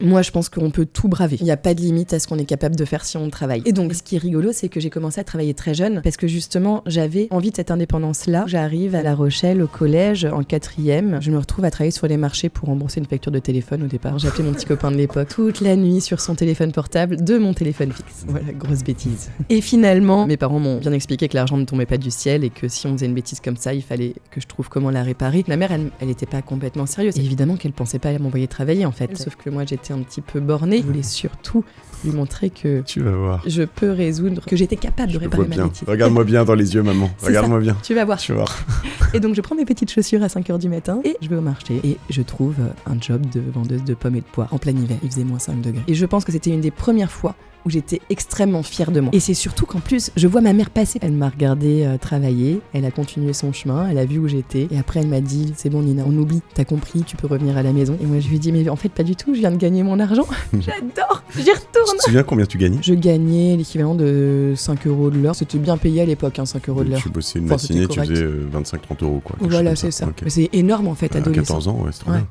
Moi, je pense qu'on peut tout braver. Il n'y a pas de limite à ce qu'on est capable de faire si on travaille. Et donc, ce qui est rigolo, c'est que j'ai commencé à travailler très jeune parce que justement, j'avais envie de cette indépendance-là. J'arrive à La Rochelle, au collège, en 4e. Je me retrouve à travailler sur les marchés pour rembourser une facture de téléphone au départ. J'ai appelé mon petit copain de l'époque toute la nuit sur son téléphone portable de mon téléphone fixe. Voilà, grosse bêtise. Et finalement, mes parents m'ont bien expliqué que l'argent ne tombait pas du ciel et que si on faisait une bêtise comme ça, il fallait que je trouve comment la réparer. Ma mère, elle était pas complètement sérieuse. Et évidemment qu'elle pensait pas à m'envoyer travailler en fait. Sauf que moi, j'étais un petit peu bornée. Je voulais surtout lui montrer que tu vas voir. Je peux résoudre, que j'étais capable de réparer ma bêtise. Regarde-moi bien dans les yeux, maman. Regarde-moi bien. Tu vas voir. Tu vas voir. Et donc je prends mes petites chaussures à 5h du matin et je vais au marché et je trouve un job de vendeuse de pommes et de pois en plein hiver. Il faisait moins 5 degrés. Et je pense que c'était une des premières fois où j'étais extrêmement fière de moi. Et c'est surtout qu'en plus, je vois ma mère passer. Elle m'a regardé travailler, elle a continué son chemin, elle a vu où j'étais. Et après, elle m'a dit, c'est bon Nina, on oublie, t'as compris, tu peux revenir à la maison. Et moi, je lui ai dit, mais en fait, pas du tout, je viens de gagner mon argent. J'adore, j'y retourne. Tu te souviens combien tu gagnais ? Je gagnais l'équivalent de 5 € de l'heure. C'était bien payé à l'époque, 5 € de l'heure. Tu bossais une matinée, tu faisais 25-30 € quoi. Voilà, c'est ça. Okay. Mais c'est énorme en fait, adolescent. 14 ans, ouais, c'est trop bien.